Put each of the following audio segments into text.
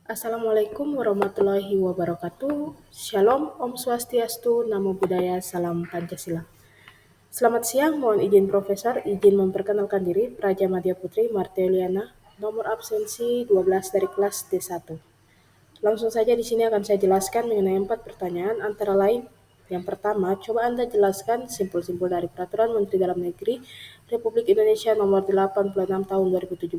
Assalamualaikum warahmatullahi wabarakatuh. Shalom, Om Swastiastu, Namo Buddhaya, Salam Pancasila. Selamat siang, mohon izin Profesor, izin memperkenalkan diri, Praja Madya Putri Marteliana, nomor absensi 12 dari kelas D1. Langsung saja di sini akan saya jelaskan mengenai 4 pertanyaan, antara lain, yang pertama, coba Anda jelaskan simpul-simpul dari Peraturan Menteri Dalam Negeri Republik Indonesia Nomor 86 Tahun 2017,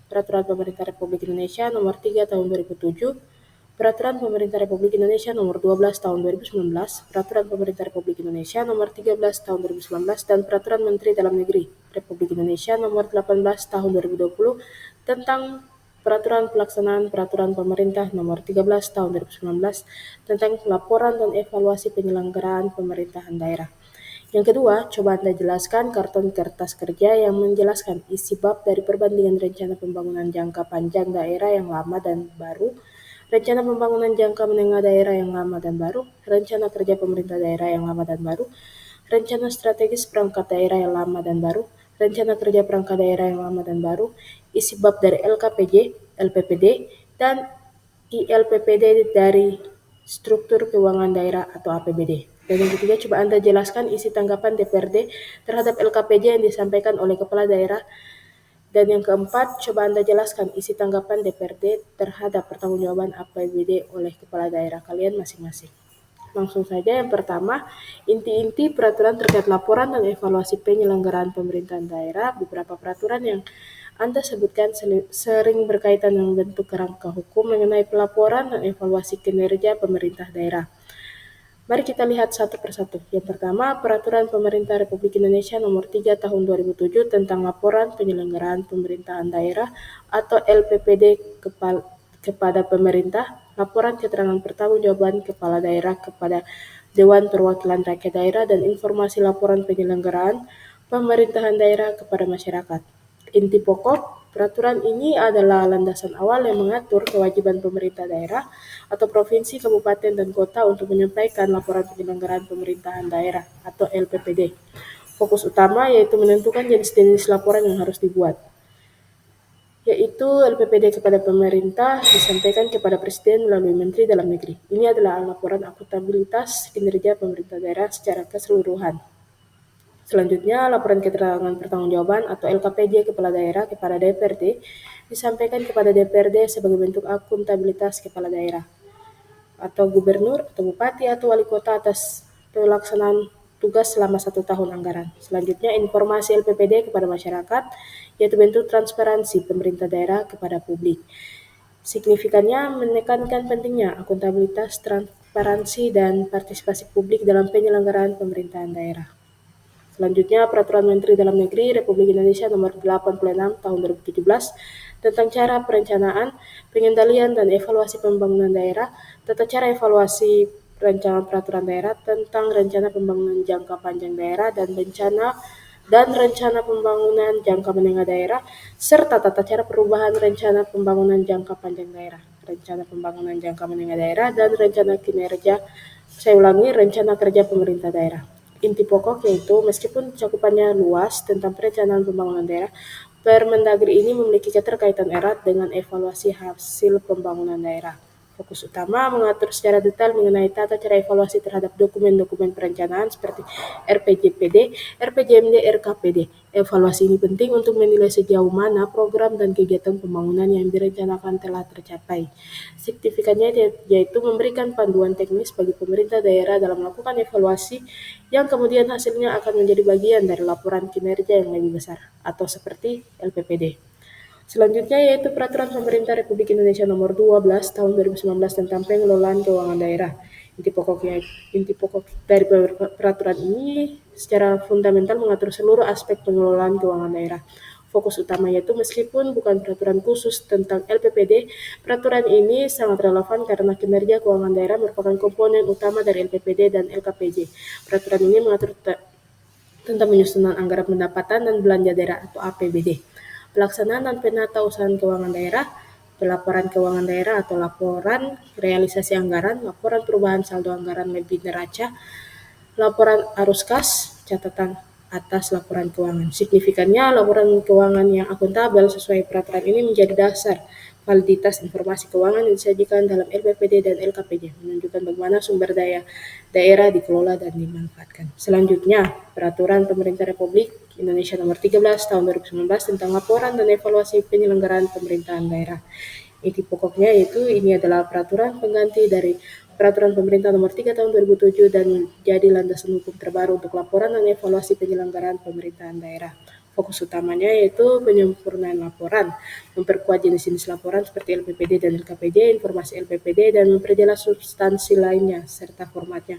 Peraturan Pemerintah Republik Indonesia Nomor 3 Tahun 2007, Peraturan Pemerintah Republik Indonesia Nomor 12 Tahun 2019, Peraturan Pemerintah Republik Indonesia Nomor 13 Tahun 2019, dan Peraturan Menteri Dalam Negeri Republik Indonesia Nomor 18 Tahun 2020 tentang Peraturan Pelaksanaan Peraturan Pemerintah Nomor 13 Tahun 2019 tentang laporan dan evaluasi penyelenggaraan pemerintahan daerah. Yang kedua, coba Anda jelaskan karton kertas kerja yang menjelaskan isi bab dari perbandingan rencana pembangunan jangka panjang daerah yang lama dan baru, rencana pembangunan jangka menengah daerah yang lama dan baru, rencana kerja pemerintah daerah yang lama dan baru, rencana strategis perangkat daerah yang lama dan baru, rencana kerja perangkat daerah yang lama dan baru, isi bab dari LKPJ, LPPD, dan ILPPD dari struktur keuangan daerah atau APBD. Dan yang ketiga, coba Anda jelaskan isi tanggapan DPRD terhadap LKPJ yang disampaikan oleh Kepala Daerah. Dan yang keempat, coba Anda jelaskan isi tanggapan DPRD terhadap pertanggungjawaban APBD oleh Kepala Daerah kalian masing-masing. Langsung saja, yang pertama, inti-inti peraturan terkait laporan dan evaluasi penyelenggaraan pemerintahan daerah. Beberapa peraturan yang Anda sebutkan sering berkaitan dengan bentuk kerangka hukum mengenai pelaporan dan evaluasi kinerja pemerintah daerah. Mari kita lihat satu persatu. Yang pertama, Peraturan Pemerintah Republik Indonesia Nomor 3 Tahun 2007 tentang laporan penyelenggaraan pemerintahan daerah atau LPPD kepada pemerintah, laporan keterangan pertanggungjawaban kepala daerah kepada Dewan Perwakilan Rakyat Daerah, dan informasi laporan penyelenggaraan pemerintahan daerah kepada masyarakat. Inti pokok peraturan ini adalah landasan awal yang mengatur kewajiban pemerintah daerah atau provinsi, kabupaten, dan kota untuk menyampaikan laporan penyelenggaraan pemerintahan daerah atau LPPD. Fokus utama yaitu menentukan jenis-jenis laporan yang harus dibuat, yaitu LPPD kepada pemerintah disampaikan kepada Presiden melalui Menteri Dalam Negeri. Ini adalah laporan akuntabilitas kinerja pemerintah daerah secara keseluruhan. Selanjutnya, laporan keterangan pertanggungjawaban atau LKPJ kepala daerah kepada DPRD disampaikan kepada DPRD sebagai bentuk akuntabilitas kepala daerah atau gubernur atau bupati atau wali kota atas pelaksanaan tugas selama 1 tahun anggaran. Selanjutnya, informasi LPPD kepada masyarakat, yaitu bentuk transparansi pemerintah daerah kepada publik. Signifikannya menekankan pentingnya akuntabilitas, transparansi, dan partisipasi publik dalam penyelenggaraan pemerintahan daerah. Selanjutnya, Peraturan Menteri Dalam Negeri Republik Indonesia Nomor 86 Tahun 2017 tentang cara perencanaan, pengendalian, dan evaluasi pembangunan daerah, tata cara evaluasi rancangan peraturan daerah tentang rencana pembangunan jangka panjang daerah dan rencana pembangunan jangka menengah daerah, serta tata cara perubahan rencana pembangunan jangka panjang daerah, rencana pembangunan jangka menengah daerah, dan rencana rencana kerja pemerintah daerah. Inti pokok yaitu meskipun cakupannya luas tentang perencanaan pembangunan daerah, Permendagri ini memiliki keterkaitan erat dengan evaluasi hasil pembangunan daerah. Fokus utama mengatur secara detail mengenai tata cara evaluasi terhadap dokumen-dokumen perencanaan seperti RPJPD, RPJMD, RKPD. Evaluasi ini penting untuk menilai sejauh mana program dan kegiatan pembangunan yang direncanakan telah tercapai. Signifikannya yaitu memberikan panduan teknis bagi pemerintah daerah dalam melakukan evaluasi yang kemudian hasilnya akan menjadi bagian dari laporan kinerja yang lebih besar atau seperti LPPD. Selanjutnya yaitu Peraturan Pemerintah Republik Indonesia Nomor 12 Tahun 2019 tentang pengelolaan keuangan daerah. Inti pokok dari peraturan ini secara fundamental mengatur seluruh aspek pengelolaan keuangan daerah. Fokus utama yaitu meskipun bukan peraturan khusus tentang LPPD, peraturan ini sangat relevan karena kinerja keuangan daerah merupakan komponen utama dari LPPD dan LKPJ. Peraturan ini mengatur tentang penyusunan anggaran pendapatan dan belanja daerah atau APBD. Pelaksanaan dan penata usahaan keuangan daerah, pelaporan keuangan daerah atau laporan realisasi anggaran, laporan perubahan saldo anggaran lebih neraca, laporan arus kas, catatan atas laporan keuangan. Signifikannya, laporan keuangan yang akuntabel sesuai peraturan ini menjadi dasar validitas informasi keuangan yang disajikan dalam LPPD dan LKPD, menunjukkan bagaimana sumber daya daerah dikelola dan dimanfaatkan. Selanjutnya, Peraturan Pemerintah Republik Indonesia Nomor 13 Tahun 2019 tentang laporan dan evaluasi penyelenggaraan pemerintahan daerah. Inti pokoknya yaitu ini adalah peraturan pengganti dari Peraturan Pemerintah Nomor 3 Tahun 2007 dan jadi landasan hukum terbaru untuk laporan dan evaluasi penyelenggaraan pemerintahan daerah. Fokus utamanya yaitu penyempurnaan laporan, memperkuat jenis-jenis laporan seperti LPPD dan LKPD, informasi LPPD, dan memperjelas substansi lainnya serta formatnya.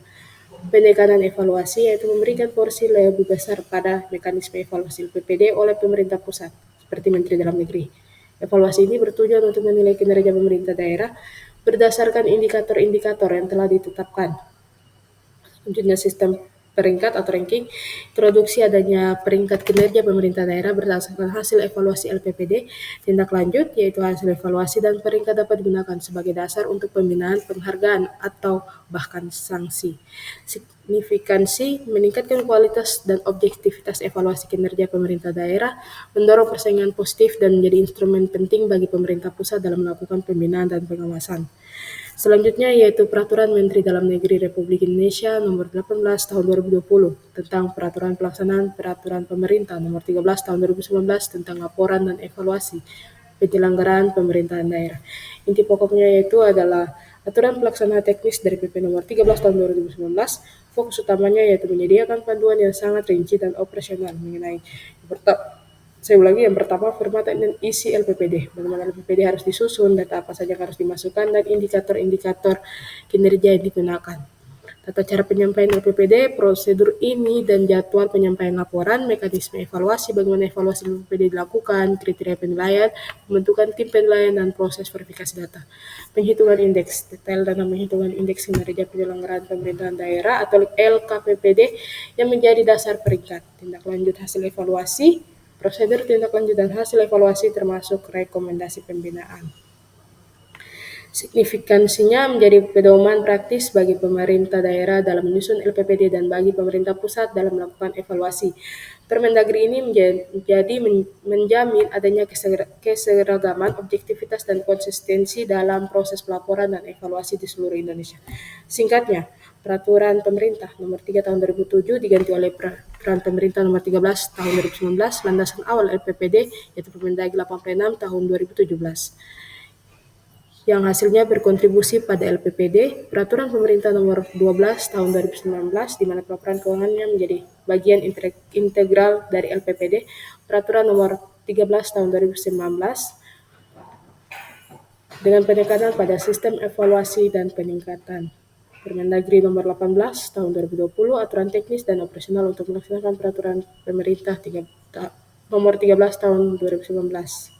Penekanan evaluasi yaitu memberikan porsi lebih besar pada mekanisme evaluasi LPPD oleh pemerintah pusat, seperti Menteri Dalam Negeri. Evaluasi ini bertujuan untuk menilai kinerja pemerintah daerah berdasarkan indikator-indikator yang telah ditetapkan. Selanjutnya, sistem peringkat atau ranking, introduksi adanya peringkat kinerja pemerintah daerah berdasarkan hasil evaluasi LPPD. Tindak lanjut, yaitu hasil evaluasi dan peringkat dapat digunakan sebagai dasar untuk pembinaan, penghargaan, atau bahkan sanksi. Signifikansi, meningkatkan kualitas dan objektivitas evaluasi kinerja pemerintah daerah, mendorong persaingan positif dan menjadi instrumen penting bagi pemerintah pusat dalam melakukan pembinaan dan pengawasan. Selanjutnya yaitu Peraturan Menteri Dalam Negeri Republik Indonesia Nomor 18 Tahun 2020 tentang Peraturan Pelaksanaan Peraturan Pemerintah Nomor 13 Tahun 2019 tentang laporan dan evaluasi penyelenggaraan pemerintahan daerah. Inti pokoknya yaitu adalah aturan pelaksanaan teknis dari PP Nomor 13 Tahun 2019. Fokus utamanya yaitu menyediakan panduan yang sangat rinci dan operasional mengenai saya ulangi, yang pertama, format dan isi LPPD. Bagaimana LPPD harus disusun, data apa saja yang harus dimasukkan, dan indikator-indikator kinerja yang digunakan. Tata cara penyampaian LPPD, prosedur ini dan jadwal penyampaian laporan, mekanisme evaluasi, bagaimana evaluasi LPPD dilakukan, kriteria penilaian, pembentukan tim penilaian, dan proses verifikasi data. Penghitungan indeks, detail dalam penghitungan indeks kinerja penyelenggaraan pemerintahan daerah atau LKPPD yang menjadi dasar peringkat. Tindak lanjut hasil evaluasi, prosedur tindak lanjut dan hasil evaluasi termasuk rekomendasi pembinaan. Signifikansinya menjadi pedoman praktis bagi pemerintah daerah dalam menyusun LPPD dan bagi pemerintah pusat dalam melakukan evaluasi. Permendagri ini menjamin adanya keseragaman, objektivitas, dan konsistensi dalam proses pelaporan dan evaluasi di seluruh Indonesia. Singkatnya, Peraturan Pemerintah Nomor 3 Tahun 2007 diganti oleh Peraturan Pemerintah Nomor 13 Tahun 2019, landasan awal LPPD, yaitu Permendagri 86 Tahun 2017. Yang hasilnya berkontribusi pada LPPD, Peraturan Pemerintah Nomor 12 Tahun 2019, di mana pelaporan keuangannya menjadi bagian integral dari LPPD, Peraturan Nomor 13 Tahun 2019, dengan penekanan pada sistem evaluasi dan peningkatan. Permendagri Nomor 18 Tahun 2020, aturan teknis dan operasional untuk melaksanakan Peraturan Pemerintah Nomor 13 Tahun 2019.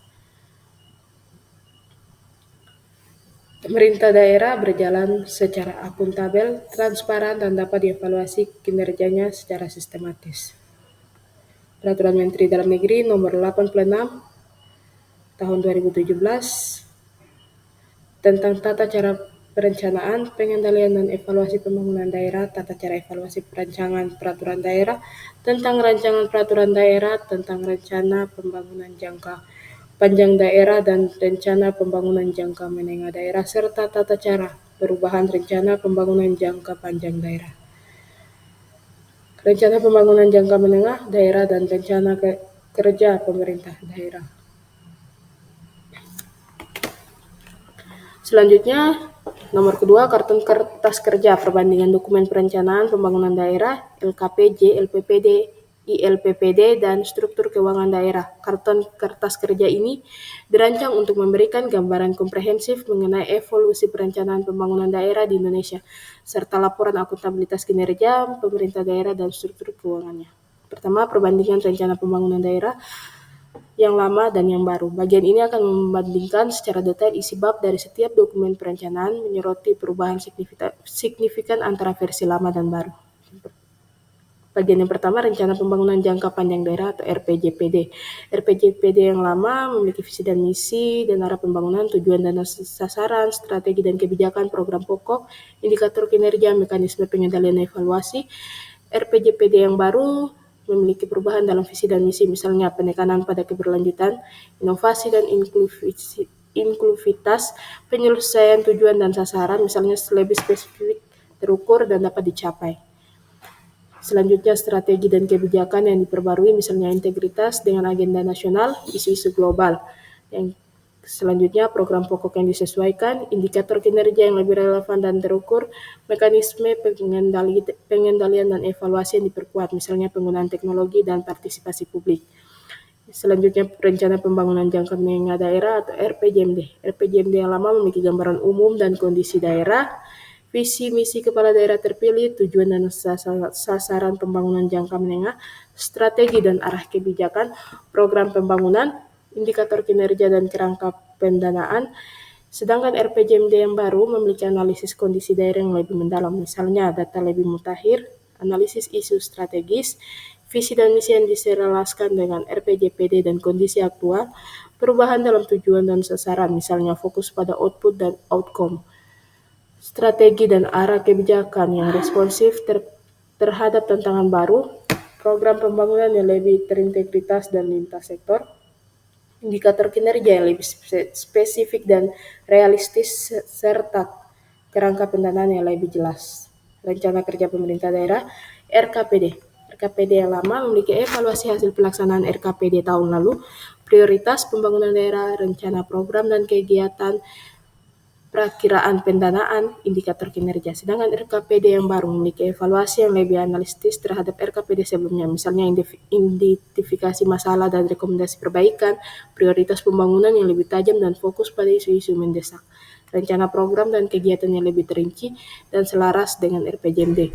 Pemerintah daerah berjalan secara akuntabel, transparan, dan dapat dievaluasi kinerjanya secara sistematis. Peraturan Menteri Dalam Negeri Nomor 86 Tahun 2017 tentang tata cara perencanaan, pengendalian, dan evaluasi pembangunan daerah, tata cara evaluasi perancangan peraturan daerah, tentang rancangan peraturan daerah, tentang rencana pembangunan jangka panjang daerah dan rencana pembangunan jangka menengah daerah, serta tata cara perubahan rencana pembangunan jangka panjang daerah. Rencana pembangunan jangka menengah daerah dan rencana kerja pemerintah daerah. Selanjutnya, nomor kedua, kartun kertas kerja perbandingan dokumen perencanaan pembangunan daerah, LKPJ, LPPD, ILPPD, dan struktur keuangan daerah. Karton kertas kerja ini dirancang untuk memberikan gambaran komprehensif mengenai evolusi perencanaan pembangunan daerah di Indonesia, serta laporan akuntabilitas kinerja pemerintah daerah dan struktur keuangannya. Pertama, perbandingan rencana pembangunan daerah yang lama dan yang baru. Bagian ini akan membandingkan secara detail isi bab dari setiap dokumen perencanaan, menyoroti perubahan signifikan antara versi lama dan baru. Bagian yang pertama, rencana pembangunan jangka panjang daerah atau RPJPD. RPJPD yang lama memiliki visi dan misi dan arah pembangunan, tujuan dan sasaran, strategi dan kebijakan, program pokok, indikator kinerja, mekanisme pengendalian dan evaluasi. RPJPD yang baru memiliki perubahan dalam visi dan misi, misalnya penekanan pada keberlanjutan, inovasi dan inklusivitas, penyelesaian tujuan dan sasaran, misalnya lebih spesifik, terukur, dan dapat dicapai. Selanjutnya, strategi dan kebijakan yang diperbarui, misalnya integritas dengan agenda nasional, isu-isu global. Yang selanjutnya, program pokok yang disesuaikan, indikator kinerja yang lebih relevan dan terukur, mekanisme pengendalian dan evaluasi yang diperkuat, misalnya penggunaan teknologi dan partisipasi publik. Selanjutnya, rencana pembangunan jangka menengah daerah atau RPJMD. RPJMD yang lama memiliki gambaran umum dan kondisi daerah, visi misi kepala daerah terpilih, tujuan dan sasaran pembangunan jangka menengah, strategi dan arah kebijakan, program pembangunan, indikator kinerja dan kerangka pendanaan. Sedangkan RPJMD yang baru memiliki analisis kondisi daerah yang lebih mendalam, misalnya data lebih mutakhir, analisis isu strategis, visi dan misi yang diselaraskan dengan RPJPD dan kondisi aktual, perubahan dalam tujuan dan sasaran, misalnya fokus pada output dan outcome, strategi dan arah kebijakan yang responsif terhadap tantangan baru, program pembangunan yang lebih terintegritas dan lintas sektor, indikator kinerja yang lebih spesifik dan realistis, serta kerangka pendanaan yang lebih jelas. Rencana kerja pemerintah daerah, RKPD. RKPD yang lama memiliki evaluasi hasil pelaksanaan RKPD tahun lalu, prioritas pembangunan daerah, rencana program dan kegiatan, perakiraan pendanaan, indikator kinerja. Sedangkan RKPD yang baru memiliki evaluasi yang lebih analitis terhadap RKPD sebelumnya, misalnya identifikasi masalah dan rekomendasi perbaikan, prioritas pembangunan yang lebih tajam dan fokus pada isu-isu mendesak, rencana program dan kegiatan yang lebih terinci dan selaras dengan RPJMD,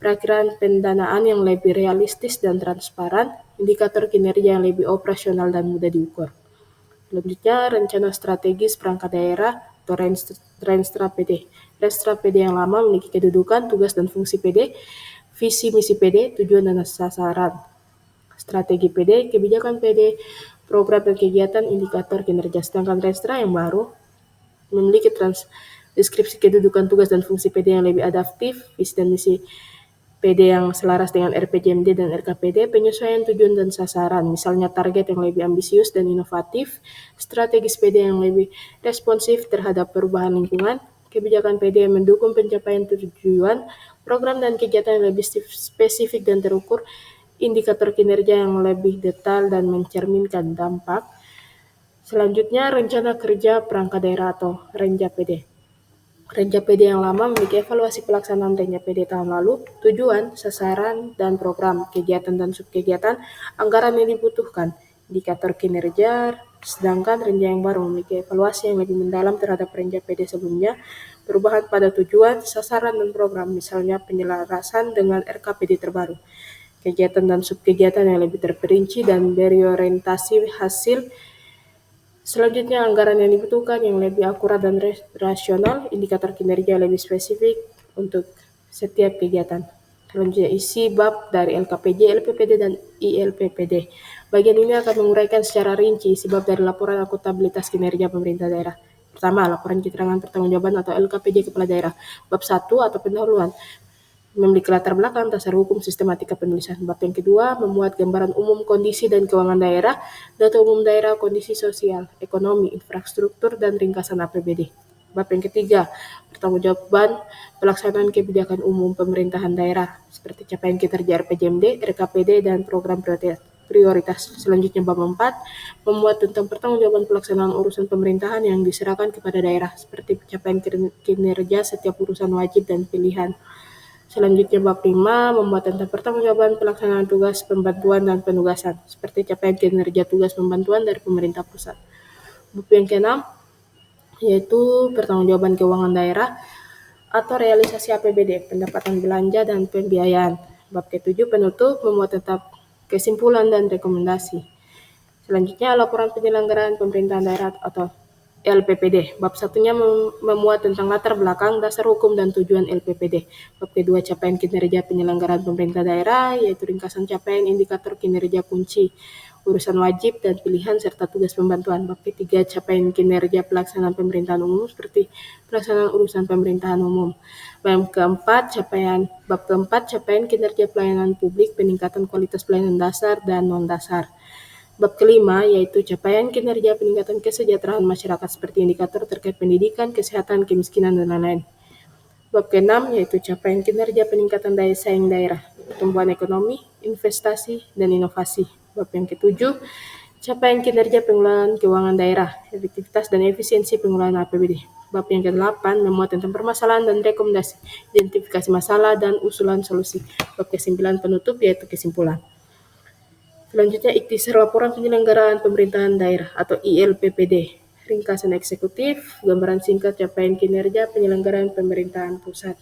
perakiraan pendanaan yang lebih realistis dan transparan, indikator kinerja yang lebih operasional dan mudah diukur. Selanjutnya, rencana strategis perangkat daerah atau Renstra PD. Renstra PD yang lama memiliki kedudukan, tugas, dan fungsi PD, visi misi PD, tujuan dan sasaran, strategi PD, kebijakan PD, program dan kegiatan, indikator kinerja. Sedangkan Renstra yang baru memiliki deskripsi kedudukan, tugas, dan fungsi PD yang lebih adaptif, visi dan misi PD yang selaras dengan RPJMD dan RKPD, penyesuaian tujuan dan sasaran, misalnya target yang lebih ambisius dan inovatif, strategis PD yang lebih responsif terhadap perubahan lingkungan, kebijakan PD yang mendukung pencapaian tujuan, program dan kegiatan yang lebih spesifik dan terukur, indikator kinerja yang lebih detail dan mencerminkan dampak. Selanjutnya, rencana kerja perangkat daerah atau Renja PD. Renja PD yang lama memiliki evaluasi pelaksanaan Renja PD tahun lalu, tujuan, sasaran, dan program, kegiatan dan subkegiatan, anggaran yang dibutuhkan, indikator kinerja. Sedangkan Renja yang baru memiliki evaluasi yang lebih mendalam terhadap Renja PD sebelumnya, perubahan pada tujuan, sasaran, dan program, misalnya penyelarasan dengan RKPD terbaru, kegiatan dan subkegiatan yang lebih terperinci dan berorientasi hasil. Selanjutnya, anggaran yang dibutuhkan yang lebih akurat dan rasional, indikator kinerja yang lebih spesifik untuk setiap kegiatan. Selanjutnya, isi bab dari LKPJ, LPPD, dan ILPPD. Bagian ini akan menguraikan secara rinci isi bab dari laporan akuntabilitas kinerja pemerintah daerah. Pertama, laporan keterangan pertanggungjawaban atau LKPJ kepala daerah. Bab 1 atau pendahuluan, memiliki latar belakang, dasar hukum, sistematika penulisan. Bab yang kedua, memuat gambaran umum kondisi dan keuangan daerah, data umum daerah, kondisi sosial, ekonomi, infrastruktur, dan ringkasan APBD. Bab yang ketiga, pertanggungjawaban pelaksanaan kebijakan umum pemerintahan daerah, seperti capaian kinerja RPJMD, RKPD, dan program prioritas. Selanjutnya, bab 4, memuat tentang pertanggungjawaban pelaksanaan urusan pemerintahan yang diserahkan kepada daerah, seperti capaian kinerja setiap urusan wajib dan pilihan. Selanjutnya, bab 5, membuat tentang pertanggungjawaban pelaksanaan tugas pembantuan dan penugasan, seperti capaian kinerja tugas pembantuan dari pemerintah pusat. Bab yang ke-6, yaitu pertanggungjawaban keuangan daerah atau realisasi APBD, pendapatan belanja dan pembiayaan. Bab ke-7, penutup, memuat tentang kesimpulan dan rekomendasi. Selanjutnya, laporan penyelenggaraan pemerintahan daerah atau LPPD. Bab 1-nya memuat tentang latar belakang, dasar hukum, dan tujuan LPPD. Bab kedua, capaian kinerja penyelenggaraan pemerintah daerah, yaitu ringkasan capaian indikator kinerja kunci, urusan wajib dan pilihan, serta tugas pembantuan. Bab ketiga, capaian kinerja pelaksanaan pemerintahan umum, seperti pelaksanaan urusan pemerintahan umum. Bab keempat, capaian kinerja pelayanan publik, peningkatan kualitas pelayanan dasar dan non-dasar. Bab kelima yaitu capaian kinerja peningkatan kesejahteraan masyarakat seperti indikator terkait pendidikan, kesehatan, kemiskinan, dan lain-lain. Bab keenam yaitu capaian kinerja peningkatan daya saing daerah, pertumbuhan ekonomi, investasi, dan inovasi. Bab yang ketujuh, capaian kinerja pengelolaan keuangan daerah, efektivitas dan efisiensi pengelolaan APBD. Bab yang ke-8 memuat tentang permasalahan dan rekomendasi, identifikasi masalah dan usulan solusi. Bab ke-9 penutup yaitu kesimpulan. Selanjutnya ikhtisar laporan penyelenggaraan pemerintahan daerah atau ILPPD. Ringkasan eksekutif, gambaran singkat capaian kinerja penyelenggaraan pemerintahan pusat.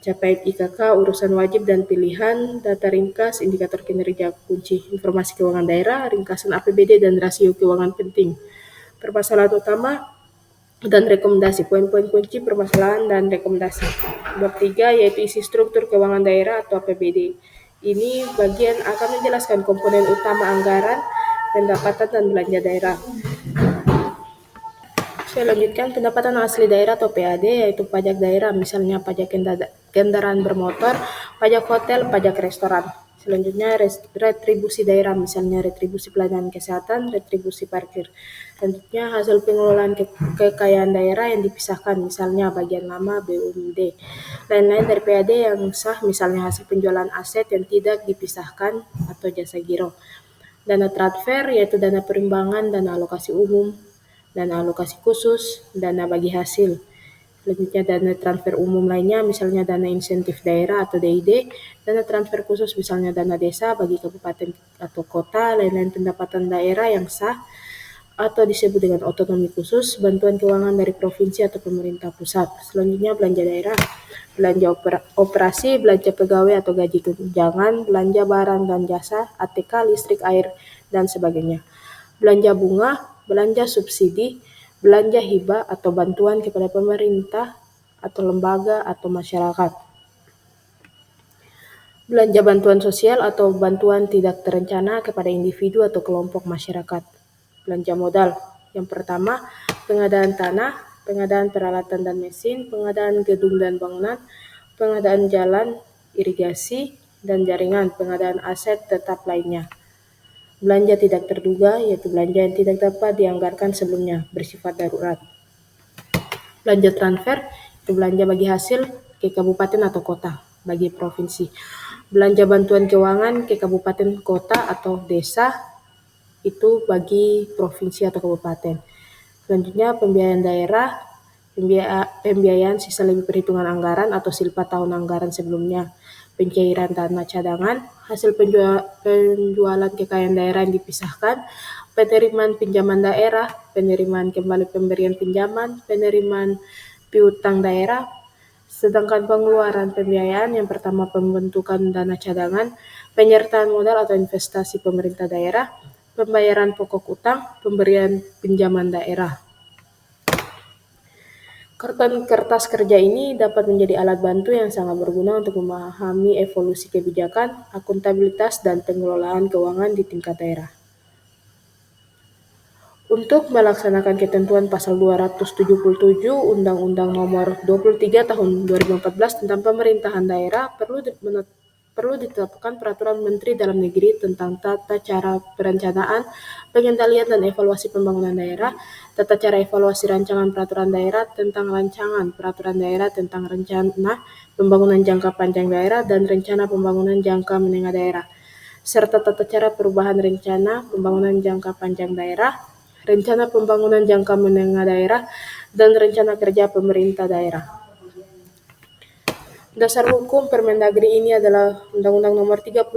Capaian IKK, urusan wajib dan pilihan, data ringkas, indikator kinerja kunci, informasi keuangan daerah, ringkasan APBD dan rasio keuangan penting. Permasalahan utama dan rekomendasi, poin-poin kunci permasalahan dan rekomendasi. Bab 3 yaitu isi struktur keuangan daerah atau APBD. Ini bagian akan menjelaskan komponen utama anggaran, pendapatan, dan belanja daerah. Saya lanjutkan pendapatan asli daerah atau PAD yaitu pajak daerah, misalnya pajak kendaraan bermotor, pajak hotel, pajak restoran. Selanjutnya retribusi daerah, misalnya retribusi pelayanan kesehatan, retribusi parkir. Selanjutnya hasil pengelolaan kekayaan daerah yang dipisahkan, misalnya bagian lama BUMD. Lain-lain dari PAD yang sah, misalnya hasil penjualan aset yang tidak dipisahkan atau jasa giro. Dana transfer yaitu dana perimbangan, dana alokasi umum, dana alokasi khusus, dana bagi hasil. Selanjutnya dana transfer umum lainnya, misalnya dana insentif daerah atau DID, dana transfer khusus misalnya dana desa bagi kabupaten atau kota, lain-lain pendapatan daerah yang sah atau disebut dengan otonomi khusus, bantuan keuangan dari provinsi atau pemerintah pusat. Selanjutnya belanja daerah, belanja operasi, belanja pegawai atau gaji tunjangan, belanja barang dan jasa, ATK, listrik, air, dan sebagainya. Belanja bunga, belanja subsidi, belanja hibah atau bantuan kepada pemerintah atau lembaga atau masyarakat. Belanja bantuan sosial atau bantuan tidak terencana kepada individu atau kelompok masyarakat. Belanja modal. Yang pertama, pengadaan tanah, pengadaan peralatan dan mesin, pengadaan gedung dan bangunan, pengadaan jalan, irigasi, dan jaringan, pengadaan aset tetap lainnya. Belanja tidak terduga, yaitu belanja yang tidak dapat dianggarkan sebelumnya, bersifat darurat. Belanja transfer, itu belanja bagi hasil ke kabupaten atau kota, bagi provinsi. Belanja bantuan keuangan ke kabupaten, kota, atau desa, itu bagi provinsi atau kabupaten. Selanjutnya pembiayaan daerah, pembiayaan sisa lebih perhitungan anggaran atau silpa tahun anggaran sebelumnya. Pencairan dana cadangan, hasil penjualan kekayaan daerah yang dipisahkan, penerimaan pinjaman daerah, penerimaan kembali pemberian pinjaman, penerimaan piutang daerah. Sedangkan pengeluaran pembiayaan yang pertama pembentukan dana cadangan, penyertaan modal atau investasi pemerintah daerah, pembayaran pokok utang, pemberian pinjaman daerah. Karton kertas kerja ini dapat menjadi alat bantu yang sangat berguna untuk memahami evolusi kebijakan, akuntabilitas, dan pengelolaan keuangan di tingkat daerah. Untuk melaksanakan ketentuan pasal 277 Undang-Undang Nomor 23 Tahun 2014 tentang Pemerintahan Daerah perlu ditetapkan Peraturan Menteri Dalam Negeri tentang tata cara perencanaan, pengendalian dan evaluasi pembangunan daerah, tata cara evaluasi rancangan peraturan daerah tentang rancangan peraturan daerah tentang rencana pembangunan jangka panjang daerah dan rencana pembangunan jangka menengah daerah, serta tata cara perubahan rencana pembangunan jangka panjang daerah, rencana pembangunan jangka menengah daerah, dan rencana kerja pemerintah daerah. Dasar hukum Permendagri ini adalah Undang-Undang Nomor 39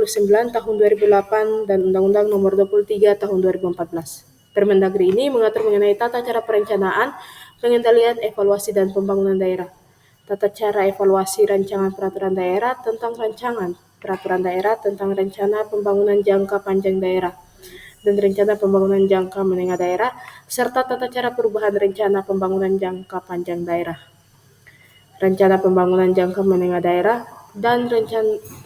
Tahun 2008 dan Undang-Undang Nomor 23 Tahun 2014. Permendagri ini mengatur mengenai tata cara perencanaan, pengendalian, evaluasi, dan pembangunan daerah. Tata cara evaluasi rancangan peraturan daerah tentang rancangan peraturan daerah tentang rencana pembangunan jangka panjang daerah dan rencana pembangunan jangka menengah daerah, serta tata cara perubahan rencana pembangunan jangka panjang daerah, rencana pembangunan jangka menengah daerah, dan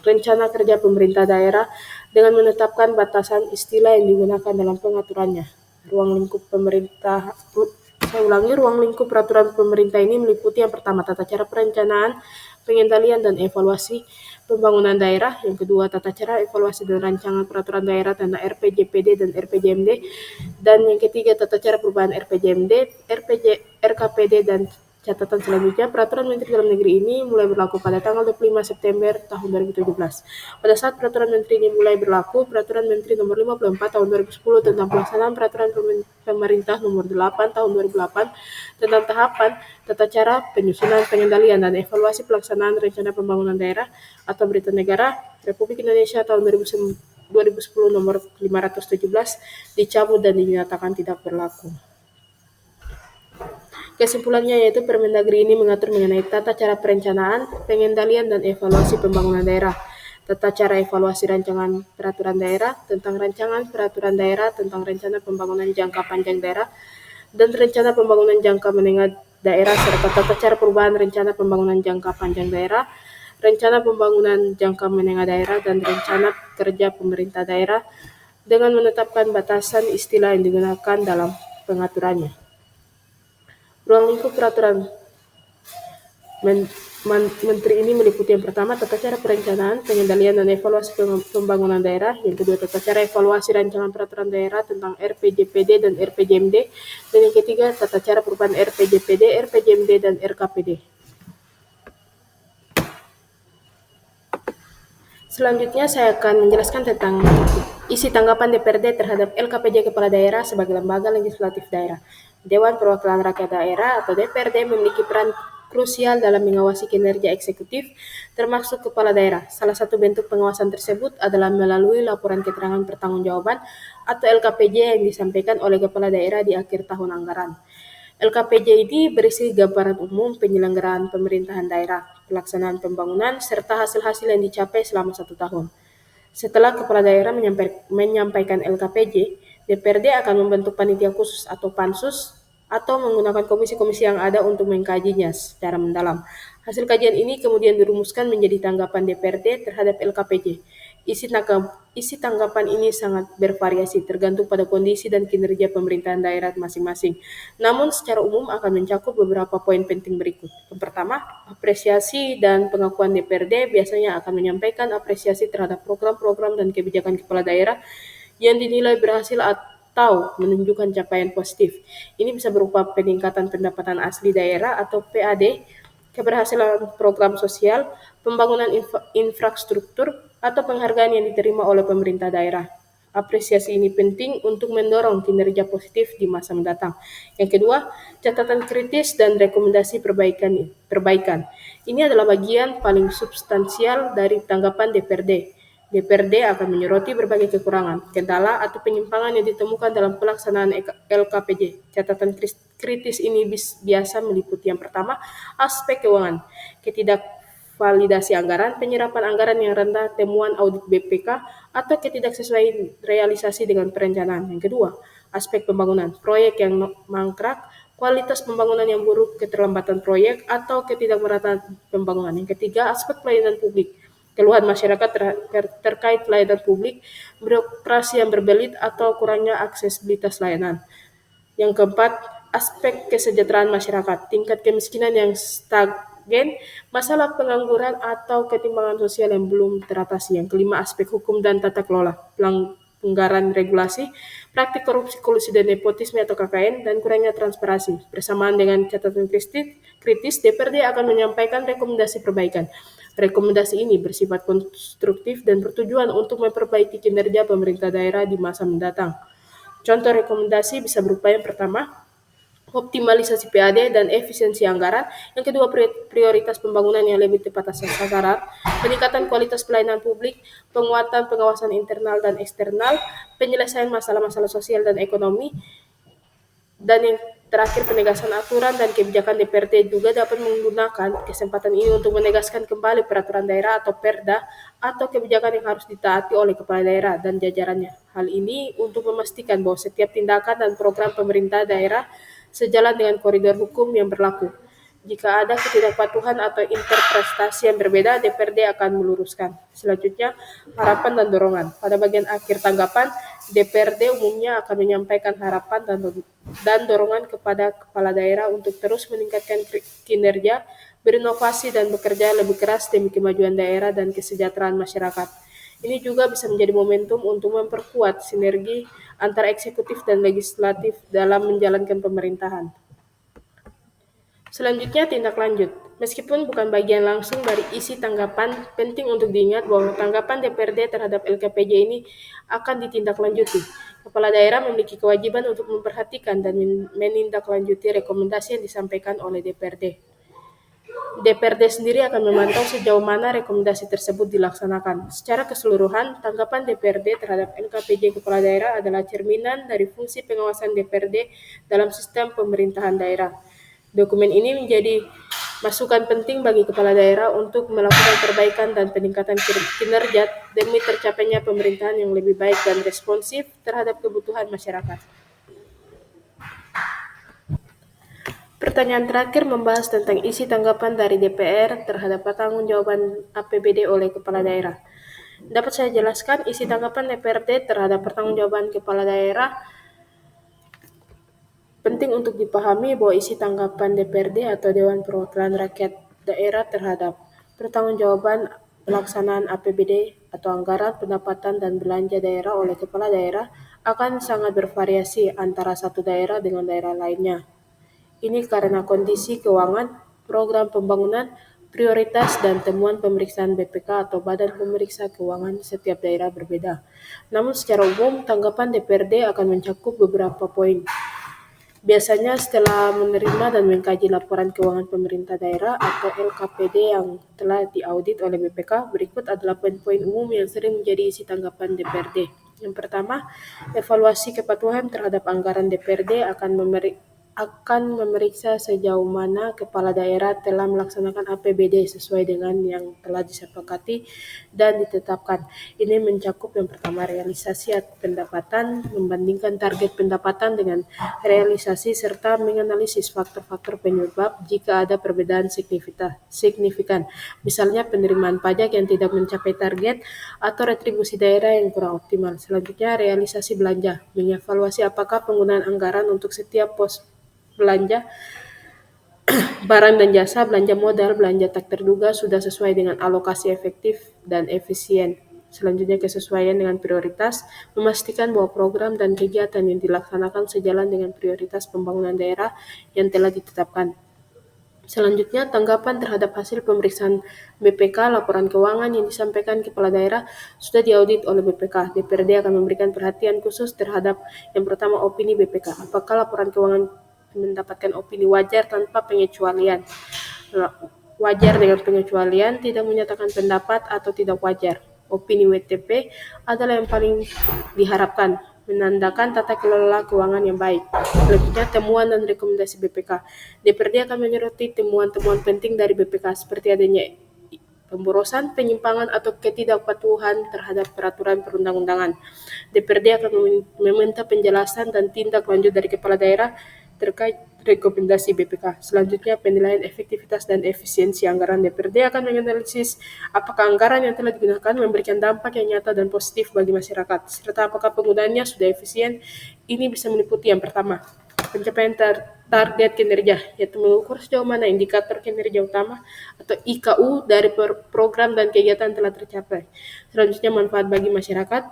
rencana kerja pemerintah daerah dengan menetapkan batasan istilah yang digunakan dalam pengaturannya, ruang lingkup Saya ulangi, ruang lingkup peraturan pemerintah ini meliputi yang pertama, tata cara perencanaan, pengendalian dan evaluasi pembangunan daerah. Yang kedua, tata cara evaluasi dan rancangan peraturan daerah tentang RPJPD dan RPJMD. Dan yang ketiga, tata cara perubahan RPJMD, RKPD dan catatan selanjutnya. Peraturan Menteri Dalam Negeri ini mulai berlaku pada tanggal 25 September tahun 2017. Pada saat Peraturan Menteri ini mulai berlaku, Peraturan Menteri Nomor 54 tahun 2010 tentang pelaksanaan Peraturan Pemerintah Nomor 8 tahun 2008 tentang tahapan, tata cara, penyusunan, pengendalian, dan evaluasi pelaksanaan rencana pembangunan daerah atau Berita Negara Republik Indonesia tahun 2010 nomor 517 dicabut dan dinyatakan tidak berlaku. Kesimpulannya yaitu Permendagri ini mengatur mengenai tata cara perencanaan, pengendalian, dan evaluasi pembangunan daerah, tata cara evaluasi rancangan peraturan daerah, tentang rancangan peraturan daerah, tentang rencana pembangunan jangka panjang daerah, dan rencana pembangunan jangka menengah daerah, serta tata cara perubahan rencana pembangunan jangka panjang daerah, rencana pembangunan jangka menengah daerah, dan rencana kerja pemerintah daerah dengan menetapkan batasan istilah yang digunakan dalam pengaturannya. Ruang lingkup peraturan Menteri ini meliputi yang pertama, tata cara perencanaan, pengendalian, dan evaluasi pembangunan daerah. Yang kedua, tata cara evaluasi rancangan peraturan daerah tentang RPJPD dan RPJMD. Dan yang ketiga, tata cara perubahan RPJPD, RPJMD, dan RKPD. Selanjutnya saya akan menjelaskan tentang isi tanggapan DPRD terhadap LKPJ Kepala Daerah sebagai lembaga legislatif daerah. Dewan Perwakilan Rakyat Daerah atau DPRD memiliki peran krusial dalam mengawasi kinerja eksekutif, termasuk kepala daerah. Salah satu bentuk pengawasan tersebut adalah melalui laporan keterangan pertanggungjawaban atau LKPJ yang disampaikan oleh kepala daerah di akhir tahun anggaran. LKPJ ini berisi gambaran umum penyelenggaraan pemerintahan daerah, pelaksanaan pembangunan, serta hasil-hasil yang dicapai selama 1 tahun. Setelah kepala daerah menyampaikan LKPJ, DPRD akan membentuk panitia khusus atau pansus atau menggunakan komisi-komisi yang ada untuk mengkajinya secara mendalam. Hasil kajian ini kemudian dirumuskan menjadi tanggapan DPRD terhadap LKPJ. Isi tanggapan ini sangat bervariasi tergantung pada kondisi dan kinerja pemerintahan daerah masing-masing. Namun secara umum akan mencakup beberapa poin penting berikut. Yang pertama, apresiasi dan pengakuan DPRD biasanya akan menyampaikan apresiasi terhadap program-program dan kebijakan kepala daerah yang dinilai berhasil atau menunjukkan capaian positif. Ini bisa berupa peningkatan pendapatan asli daerah atau PAD, keberhasilan program sosial, pembangunan infrastruktur, atau penghargaan yang diterima oleh pemerintah daerah. Apresiasi ini penting untuk mendorong kinerja positif di masa mendatang. Yang kedua, catatan kritis dan rekomendasi perbaikan. Ini adalah bagian paling substansial dari tanggapan DPRD. DPRD akan menyoroti berbagai kekurangan, kendala, atau penyimpangan yang ditemukan dalam pelaksanaan LKPJ. Catatan kritis ini biasa meliputi yang pertama, aspek keuangan, ketidakvalidasi anggaran, penyerapan anggaran yang rendah, temuan audit BPK, atau ketidaksesuaian realisasi dengan perencanaan. Yang kedua, aspek pembangunan, proyek yang mangkrak, kualitas pembangunan yang buruk, keterlambatan proyek, atau ketidakmerataan pembangunan. Yang ketiga, aspek pelayanan publik, keluhan masyarakat terkait pelayanan publik, birokrasi yang berbelit, atau kurangnya aksesibilitas layanan. Yang keempat, aspek kesejahteraan masyarakat, tingkat kemiskinan yang stagnan, masalah pengangguran, atau ketimpangan sosial yang belum teratasi. Yang kelima, aspek hukum dan tata kelola, pelanggaran regulasi, praktik korupsi, kolusi, dan nepotisme atau KKN, dan kurangnya transparansi. Bersamaan dengan catatan kritis, DPRD akan menyampaikan rekomendasi perbaikan. Rekomendasi ini bersifat konstruktif dan bertujuan untuk memperbaiki kinerja pemerintah daerah di masa mendatang. Contoh rekomendasi bisa berupa yang pertama, optimalisasi PAD dan efisiensi anggaran. Yang kedua, prioritas pembangunan yang lebih tepat sasaran, peningkatan kualitas pelayanan publik, penguatan pengawasan internal dan eksternal, penyelesaian masalah-masalah sosial dan ekonomi, dan yang terakhir, penegasan aturan dan kebijakan. DPRD juga dapat menggunakan kesempatan ini untuk menegaskan kembali peraturan daerah atau Perda atau kebijakan yang harus ditaati oleh kepala daerah dan jajarannya. Hal ini untuk memastikan bahwa setiap tindakan dan program pemerintah daerah sejalan dengan koridor hukum yang berlaku. Jika ada ketidakpatuhan atau interpretasi yang berbeda, DPRD akan meluruskan. Selanjutnya, harapan dan dorongan. Pada bagian akhir tanggapan, DPRD umumnya akan menyampaikan harapan dan dorongan kepada kepala daerah untuk terus meningkatkan kinerja, berinovasi, dan bekerja lebih keras demi kemajuan daerah dan kesejahteraan masyarakat. Ini juga bisa menjadi momentum untuk memperkuat sinergi antara eksekutif dan legislatif dalam menjalankan pemerintahan. Selanjutnya, tindak lanjut. Meskipun bukan bagian langsung dari isi tanggapan, penting untuk diingat bahwa tanggapan DPRD terhadap LKPJ ini akan ditindaklanjuti. Kepala daerah memiliki kewajiban untuk memperhatikan dan menindaklanjuti rekomendasi yang disampaikan oleh DPRD. DPRD sendiri akan memantau sejauh mana rekomendasi tersebut dilaksanakan. Secara keseluruhan, tanggapan DPRD terhadap LKPJ Kepala Daerah adalah cerminan dari fungsi pengawasan DPRD dalam sistem pemerintahan daerah. Dokumen ini menjadi masukan penting bagi kepala daerah untuk melakukan perbaikan dan peningkatan kinerja demi tercapainya pemerintahan yang lebih baik dan responsif terhadap kebutuhan masyarakat. Pertanyaan terakhir membahas tentang isi tanggapan dari DPR terhadap pertanggungjawaban APBD oleh kepala daerah. Dapat saya jelaskan isi tanggapan DPRD terhadap pertanggungjawaban kepala daerah. Penting untuk dipahami bahwa isi tanggapan DPRD atau Dewan Perwakilan Rakyat Daerah terhadap pertanggungjawaban pelaksanaan APBD atau anggaran pendapatan dan belanja daerah oleh kepala daerah akan sangat bervariasi antara satu daerah dengan daerah lainnya. Ini karena kondisi keuangan, program pembangunan, prioritas, dan temuan pemeriksaan BPK atau Badan Pemeriksa Keuangan setiap daerah berbeda. Namun secara umum, tanggapan DPRD akan mencakup beberapa poin. Biasanya setelah menerima dan mengkaji laporan keuangan pemerintah daerah atau LKPD yang telah diaudit oleh BPK, berikut adalah poin-poin umum yang sering menjadi isi tanggapan DPRD. Yang pertama, evaluasi kepatuhan terhadap anggaran DPRD akan memeriksa sejauh mana kepala daerah telah melaksanakan APBD sesuai dengan yang telah disepakati dan ditetapkan. Ini mencakup yang pertama, realisasi pendapatan, membandingkan target pendapatan dengan realisasi serta menganalisis faktor-faktor penyebab jika ada perbedaan signifikan. Misalnya penerimaan pajak yang tidak mencapai target atau retribusi daerah yang kurang optimal. Selanjutnya, realisasi belanja, mengevaluasi apakah penggunaan anggaran untuk setiap pos belanja barang dan jasa, belanja modal, belanja tak terduga sudah sesuai dengan alokasi efektif dan efisien. Selanjutnya, kesesuaian dengan prioritas, memastikan bahwa program dan kegiatan yang dilaksanakan sejalan dengan prioritas pembangunan daerah yang telah ditetapkan. Selanjutnya, tanggapan terhadap hasil pemeriksaan BPK, laporan keuangan yang disampaikan kepala daerah sudah diaudit oleh BPK. DPRD akan memberikan perhatian khusus terhadap yang pertama, opini BPK. Apakah laporan keuangan mendapatkan opini wajar tanpa pengecualian? Wajar dengan pengecualian, tidak menyatakan pendapat atau tidak wajar. Opini WTP adalah yang paling diharapkan, menandakan tata kelola keuangan yang baik. Selanjutnya, temuan dan rekomendasi BPK. DPRD akan menyoroti temuan-temuan penting dari BPK seperti adanya pemborosan, penyimpangan, atau ketidakpatuhan terhadap peraturan perundang-undangan. DPRD akan meminta penjelasan dan tindak lanjut dari kepala daerah terkait rekomendasi BPK. Selanjutnya, penilaian efektivitas dan efisiensi anggaran. DPRD akan menganalisis apakah anggaran yang telah digunakan memberikan dampak yang nyata dan positif bagi masyarakat, serta apakah penggunaannya sudah efisien. Ini bisa meliputi yang pertama, pencapaian target kinerja, yaitu mengukur sejauh mana indikator kinerja utama atau IKU dari program dan kegiatan telah tercapai. Selanjutnya, manfaat bagi masyarakat,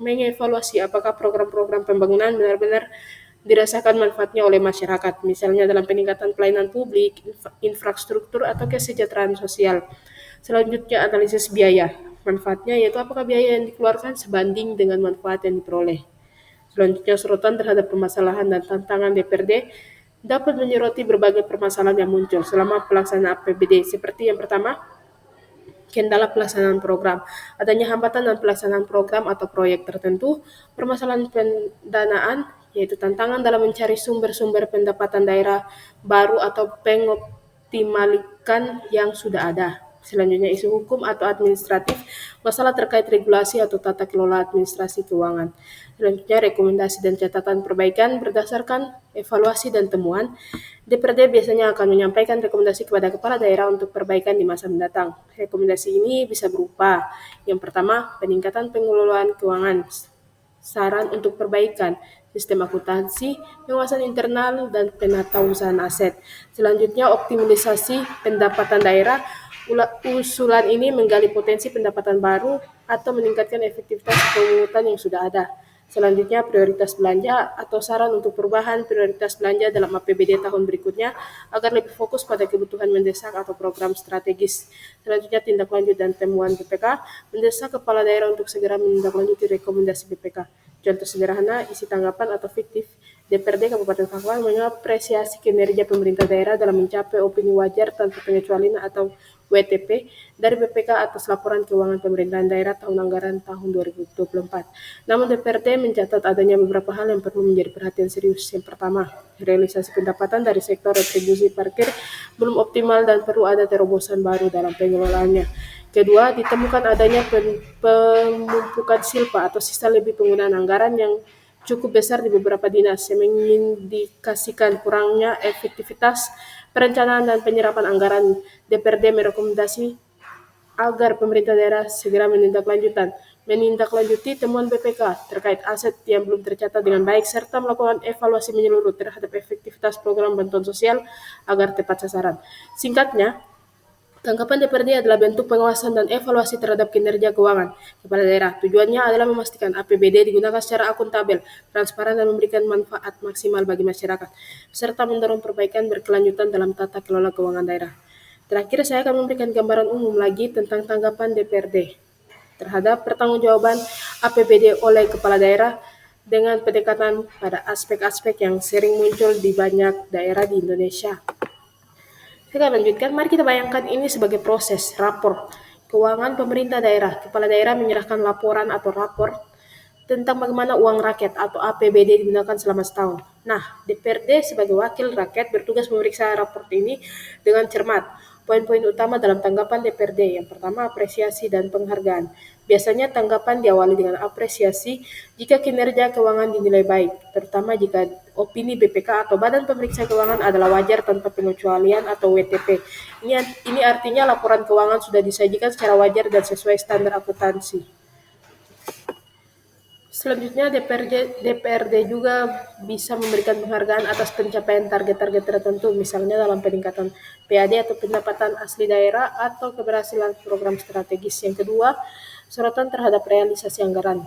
mengevaluasi apakah program-program pembangunan benar-benar dirasakan manfaatnya oleh masyarakat, misalnya dalam peningkatan pelayanan publik, infrastruktur, atau kesejahteraan sosial. Selanjutnya, analisis biaya. Manfaatnya yaitu apakah biaya yang dikeluarkan sebanding dengan manfaat yang diperoleh. Selanjutnya, sorotan terhadap permasalahan dan tantangan DPRD dapat menyoroti berbagai permasalahan yang muncul selama pelaksanaan APBD, seperti yang pertama, kendala pelaksanaan program, adanya hambatan dalam pelaksanaan program atau proyek tertentu, permasalahan pendanaan, yaitu tantangan dalam mencari sumber-sumber pendapatan daerah baru atau pengoptimalikan yang sudah ada. Selanjutnya isu hukum atau administratif, masalah terkait regulasi atau tata kelola administrasi keuangan. Selanjutnya rekomendasi dan catatan perbaikan berdasarkan evaluasi dan temuan. DPRD biasanya akan menyampaikan rekomendasi kepada kepala daerah untuk perbaikan di masa mendatang. Rekomendasi ini bisa berupa yang pertama, peningkatan pengelolaan keuangan, saran untuk perbaikan sistem akuntansi, penguasaan internal, dan penatausahaan aset. Selanjutnya, optimalisasi pendapatan daerah. Usulan ini menggali potensi pendapatan baru atau meningkatkan efektivitas pemungutan yang sudah ada. Selanjutnya, prioritas belanja atau saran untuk perubahan prioritas belanja dalam APBD tahun berikutnya agar lebih fokus pada kebutuhan mendesak atau program strategis. Selanjutnya, tindak lanjut dan temuan BPK, mendesak kepala daerah untuk segera menindaklanjuti rekomendasi BPK. Contoh sederhana, isi tanggapan atau fiktif. DPRD Kabupaten Karawang mengapresiasi kinerja pemerintah daerah dalam mencapai opini wajar tanpa pengecualian atau WTP dari BPK atas laporan keuangan pemerintahan daerah tahun anggaran tahun 2024. Namun DPRD mencatat adanya beberapa hal yang perlu menjadi perhatian serius. Yang pertama, realisasi pendapatan dari sektor retribusi parkir belum optimal dan perlu ada terobosan baru dalam pengelolaannya. Kedua, ditemukan adanya pemumpukan silpa atau sisa lebih penggunaan anggaran yang cukup besar di beberapa dinas yang mengindikasikan kurangnya efektivitas perencanaan dan penyerapan anggaran. DPRD merekomendasi agar pemerintah daerah segera menindaklanjuti temuan BPK terkait aset yang belum tercatat dengan baik serta melakukan evaluasi menyeluruh terhadap efektivitas program bantuan sosial agar tepat sasaran. Singkatnya, tanggapan DPRD adalah bentuk pengawasan dan evaluasi terhadap kinerja keuangan kepala daerah. Tujuannya adalah memastikan APBD digunakan secara akuntabel, transparan, dan memberikan manfaat maksimal bagi masyarakat, serta mendorong perbaikan berkelanjutan dalam tata kelola keuangan daerah. Terakhir, saya akan memberikan gambaran umum lagi tentang tanggapan DPRD terhadap pertanggungjawaban APBD oleh kepala daerah dengan pendekatan pada aspek-aspek yang sering muncul di banyak daerah di Indonesia. Kita lanjutkan, mari kita bayangkan ini sebagai proses rapor keuangan pemerintah daerah. Kepala daerah menyerahkan laporan atau rapor tentang bagaimana uang rakyat atau APBD digunakan selama setahun. Nah, DPRD sebagai wakil rakyat bertugas memeriksa raport ini dengan cermat. Poin-poin utama dalam tanggapan DPRD, yang pertama apresiasi dan penghargaan. Biasanya tanggapan diawali dengan apresiasi jika kinerja keuangan dinilai baik, terutama jika opini BPK atau Badan Pemeriksa Keuangan adalah wajar tanpa pengecualian atau WTP. Ini artinya laporan keuangan sudah disajikan secara wajar dan sesuai standar akuntansi. Selanjutnya, DPRD juga bisa memberikan penghargaan atas pencapaian target-target tertentu, misalnya dalam peningkatan PAD atau pendapatan asli daerah atau keberhasilan program strategis. Yang kedua, sorotan terhadap realisasi anggaran,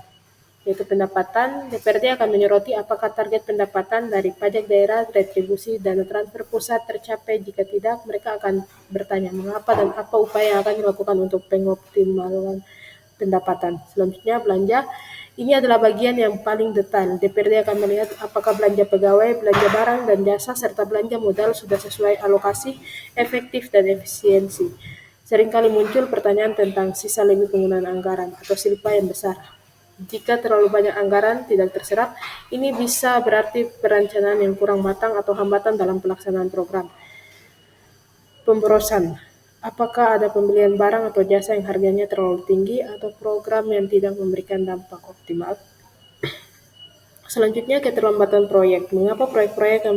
yaitu pendapatan. DPRD akan menyoroti apakah target pendapatan dari pajak daerah, retribusi, dana transfer pusat tercapai. Jika tidak, mereka akan bertanya mengapa dan apa upaya yang akan dilakukan untuk pengoptimalan pendapatan. Selanjutnya, belanja. Ini adalah bagian yang paling detail. DPRD akan melihat apakah belanja pegawai, belanja barang dan jasa, serta belanja modal sudah sesuai alokasi, efektif, dan efisiensi. Seringkali muncul pertanyaan tentang sisa lebih penggunaan anggaran atau silpa yang besar. Jika terlalu banyak anggaran tidak terserap, ini bisa berarti perencanaan yang kurang matang atau hambatan dalam pelaksanaan program. Pemborosan. Apakah ada pembelian barang atau jasa yang harganya terlalu tinggi atau program yang tidak memberikan dampak optimal? Selanjutnya, keterlambatan proyek. Mengapa proyek-proyek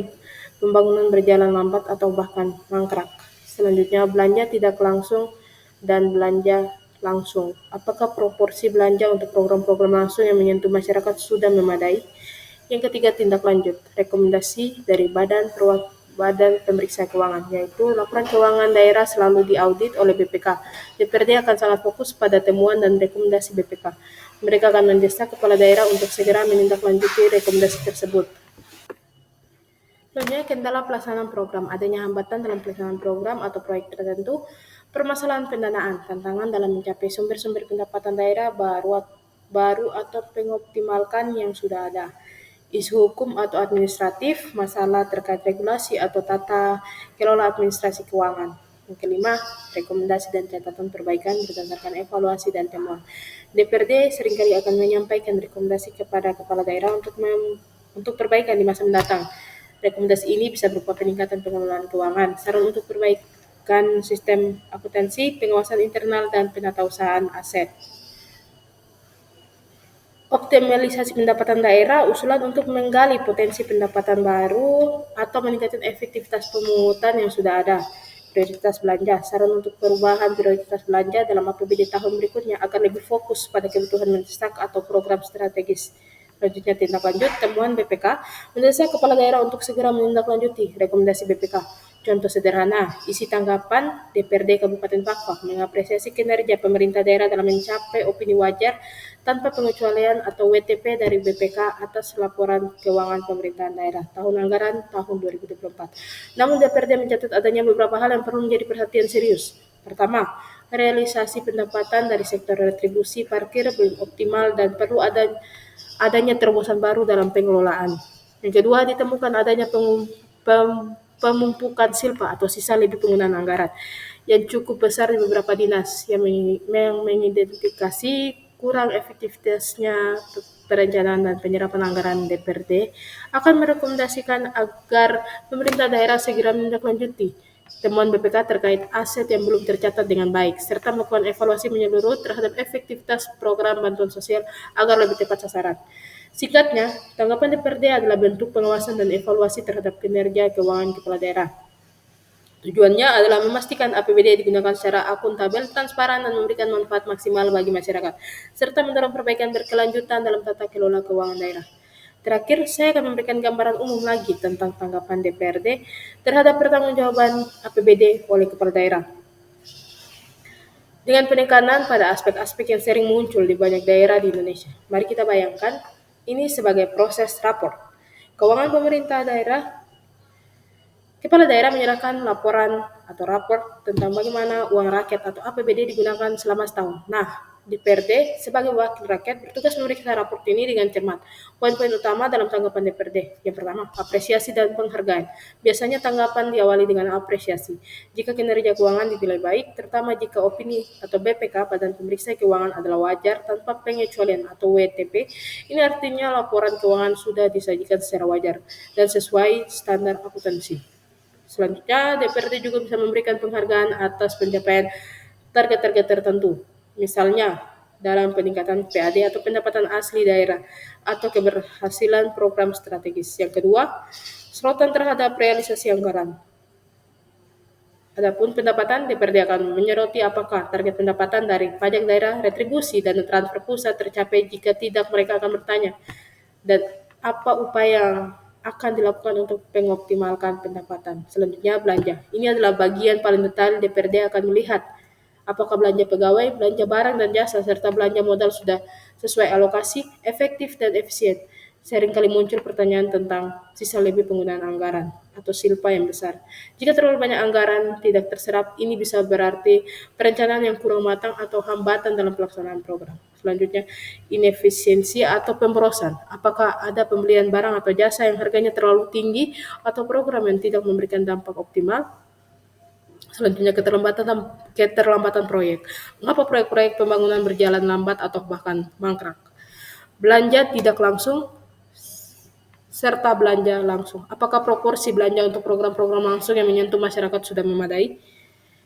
pembangunan berjalan lambat atau bahkan mangkrak? Selanjutnya, belanja tidak langsung dan belanja langsung. Apakah proporsi belanja untuk program-program langsung yang menyentuh masyarakat sudah memadai? Yang ketiga, tindak lanjut. Rekomendasi dari Badan Pemeriksa Keuangan, yaitu laporan keuangan daerah selalu diaudit oleh BPK. DPRD akan sangat fokus pada temuan dan rekomendasi BPK. Mereka akan mendesak kepala daerah untuk segera menindaklanjuti rekomendasi tersebut. Selanjutnya, kendala pelaksanaan program. Adanya hambatan dalam pelaksanaan program atau proyek tertentu, permasalahan pendanaan, tantangan dalam mencapai sumber-sumber pendapatan daerah baru atau mengoptimalkan yang sudah ada. Isu hukum atau administratif, masalah terkait regulasi atau tata kelola administrasi keuangan. Yang kelima, rekomendasi dan catatan perbaikan berdasarkan evaluasi dan temuan. DPRD seringkali akan menyampaikan rekomendasi kepada kepala daerah untuk perbaikan di masa mendatang. Rekomendasi ini bisa berupa peningkatan pengelolaan keuangan, saran untuk perbaikan meningkatkan sistem akuntansi, pengawasan internal, dan penatausahaan aset. Optimalisasi pendapatan daerah, usulan untuk menggali potensi pendapatan baru atau meningkatkan efektivitas pemungutan yang sudah ada. Prioritas belanja, saran untuk perubahan prioritas belanja dalam APBD tahun berikutnya agar lebih fokus pada kebutuhan mendesak atau program strategis. Selanjutnya tindak lanjut temuan BPK, mendesak kepala daerah untuk segera menindaklanjuti rekomendasi BPK. Contoh sederhana, isi tanggapan DPRD Kabupaten Pakpak mengapresiasi kinerja pemerintah daerah dalam mencapai opini wajar tanpa pengecualian atau WTP dari BPK atas laporan keuangan pemerintahan daerah tahun anggaran tahun 2024. Namun DPRD mencatat adanya beberapa hal yang perlu menjadi perhatian serius. Pertama, realisasi pendapatan dari sektor retribusi parkir belum optimal dan perlu adanya terobosan baru dalam pengelolaan. Yang kedua, ditemukan adanya pemumpukan silpa atau sisa lebih penggunaan anggaran yang cukup besar di beberapa dinas yang mengidentifikasi kurang efektivitasnya perencanaan dan penyerapan anggaran DPRD akan merekomendasikan agar pemerintah daerah segera menindaklanjuti temuan BPK terkait aset yang belum tercatat dengan baik, serta melakukan evaluasi menyeluruh terhadap efektivitas program bantuan sosial agar lebih tepat sasaran. Singkatnya, tanggapan DPRD adalah bentuk pengawasan dan evaluasi terhadap kinerja keuangan kepala daerah. Tujuannya adalah memastikan APBD digunakan secara akuntabel, transparan, dan memberikan manfaat maksimal bagi masyarakat, serta mendorong perbaikan berkelanjutan dalam tata kelola keuangan daerah. Terakhir, saya akan memberikan gambaran umum lagi tentang tanggapan DPRD terhadap pertanggungjawaban APBD oleh kepala daerah. Dengan penekanan pada aspek-aspek yang sering muncul di banyak daerah di Indonesia, mari kita bayangkan ini sebagai proses rapor. Keuangan pemerintah daerah, kepala daerah menyerahkan laporan atau rapor tentang bagaimana uang rakyat atau APBD digunakan selama setahun. Nah, DPRD sebagai wakil rakyat bertugas memeriksa rapor ini dengan cermat. Poin-poin utama dalam tanggapan DPRD. Yang pertama, apresiasi dan penghargaan. Biasanya tanggapan diawali dengan apresiasi. Jika kinerja keuangan dinilai baik, terutama jika opini atau BPK Badan Pemeriksa Keuangan adalah wajar tanpa pengecualian atau WTP, ini artinya laporan keuangan sudah disajikan secara wajar dan sesuai standar akuntansi. Selanjutnya, DPRD juga bisa memberikan penghargaan atas pencapaian target-target tertentu, misalnya dalam peningkatan PAD atau pendapatan asli daerah atau keberhasilan program strategis. Yang kedua, sorotan terhadap realisasi anggaran. Adapun pendapatan, DPRD akan menyoroti apakah target pendapatan dari pajak daerah, retribusi, dan transfer pusat tercapai. Jika tidak, mereka akan bertanya, dan apa upaya akan dilakukan untuk mengoptimalkan pendapatan. Selanjutnya, belanja. Ini adalah bagian paling detail. DPRD akan melihat apakah belanja pegawai, belanja barang dan jasa, serta belanja modal sudah sesuai alokasi, efektif, dan efisien. Seringkali muncul pertanyaan tentang sisa lebih penggunaan anggaran atau silpa yang besar. Jika terlalu banyak anggaran tidak terserap, ini bisa berarti perencanaan yang kurang matang atau hambatan dalam pelaksanaan program. Selanjutnya, inefisiensi atau pemborosan. Apakah ada pembelian barang atau jasa yang harganya terlalu tinggi atau program yang tidak memberikan dampak optimal? Selanjutnya, keterlambatan proyek. Mengapa proyek-proyek pembangunan berjalan lambat atau bahkan mangkrak? Belanja tidak langsung serta belanja langsung. Apakah proporsi belanja untuk program-program langsung yang menyentuh masyarakat sudah memadai?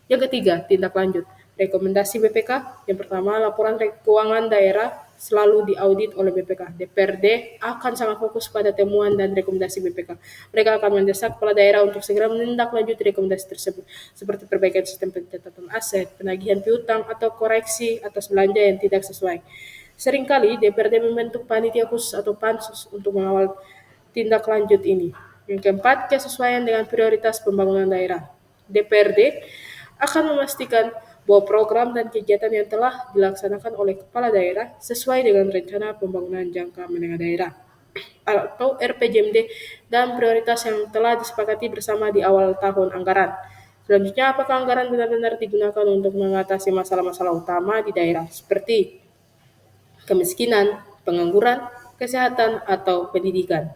Yang ketiga, tindak lanjut. Rekomendasi BPK. Yang pertama, laporan keuangan daerah selalu diaudit oleh BPK. DPRD akan sangat fokus pada temuan dan rekomendasi BPK. Mereka akan mendesak kepala daerah untuk segera menindaklanjuti rekomendasi tersebut, seperti perbaikan sistem pencatatan aset, penagihan piutang, atau koreksi atas belanja yang tidak sesuai. Seringkali DPRD membentuk panitia khusus atau pansus untuk mengawal tindak lanjut ini. Yang keempat, kesesuaian dengan prioritas pembangunan daerah. DPRD akan memastikan bahwa program dan kegiatan yang telah dilaksanakan oleh kepala daerah sesuai dengan rencana pembangunan jangka menengah daerah atau RPJMD dan prioritas yang telah disepakati bersama di awal tahun anggaran. Selanjutnya, apakah anggaran benar-benar digunakan untuk mengatasi masalah-masalah utama di daerah seperti kemiskinan, pengangguran, kesehatan, atau pendidikan.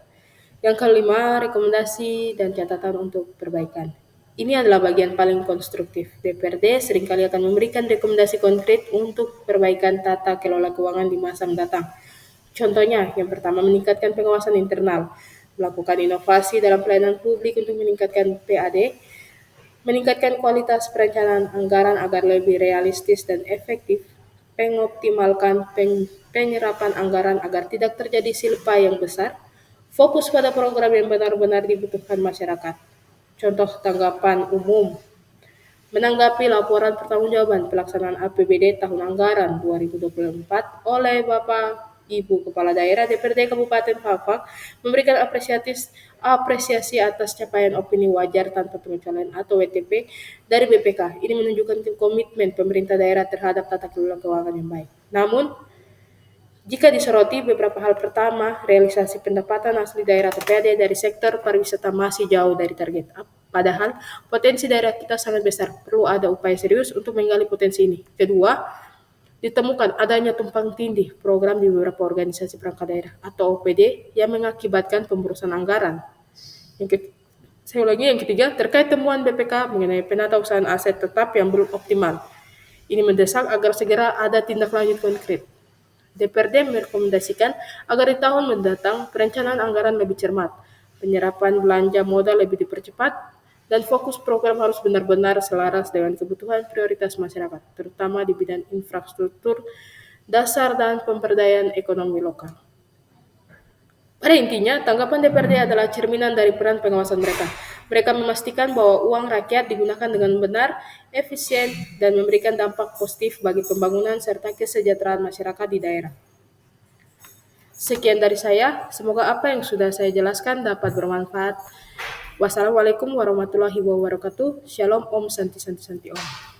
Yang kelima, rekomendasi dan catatan untuk perbaikan. Ini adalah bagian paling konstruktif. DPRD seringkali akan memberikan rekomendasi konkret untuk perbaikan tata kelola keuangan di masa mendatang. Contohnya, yang pertama, meningkatkan pengawasan internal, melakukan inovasi dalam pelayanan publik untuk meningkatkan PAD, meningkatkan kualitas perencanaan anggaran agar lebih realistis dan efektif, mengoptimalkan penyerapan anggaran agar tidak terjadi silpa yang besar, fokus pada program yang benar-benar dibutuhkan masyarakat. Contoh tanggapan umum menanggapi laporan pertanggungjawaban pelaksanaan APBD tahun anggaran 2024 oleh Bapak Ibu Kepala Daerah DPRD Kabupaten Fafak memberikan apresiasi atas capaian opini wajar tanpa pengecualian atau WTP dari BPK. Ini menunjukkan komitmen pemerintah daerah terhadap tata kelola keuangan yang baik. Namun, jika disoroti beberapa hal pertama, realisasi pendapatan asli daerah TPAD dari sektor pariwisata masih jauh dari target. Padahal potensi daerah kita sangat besar, perlu ada upaya serius untuk menggali potensi ini. Kedua, ditemukan adanya tumpang tindih program di beberapa organisasi perangkat daerah atau OPD yang mengakibatkan pemborosan anggaran. Yang ketiga, terkait temuan BPK mengenai penata usahaan aset tetap yang belum optimal. Ini mendesak agar segera ada tindak lanjut konkret. DPRD merekomendasikan agar di tahun mendatang perencanaan anggaran lebih cermat, penyerapan belanja modal lebih dipercepat, dan fokus program harus benar-benar selaras dengan kebutuhan prioritas masyarakat, terutama di bidang infrastruktur dasar dan pemberdayaan ekonomi lokal. Pada intinya, tanggapan DPRD adalah cerminan dari peran pengawasan mereka. Mereka memastikan bahwa uang rakyat digunakan dengan benar, efisien, dan memberikan dampak positif bagi pembangunan serta kesejahteraan masyarakat di daerah. Sekian dari saya, semoga apa yang sudah saya jelaskan dapat bermanfaat. Wassalamualaikum warahmatullahi wabarakatuh. Shalom, Om Santi Santi Santi Om.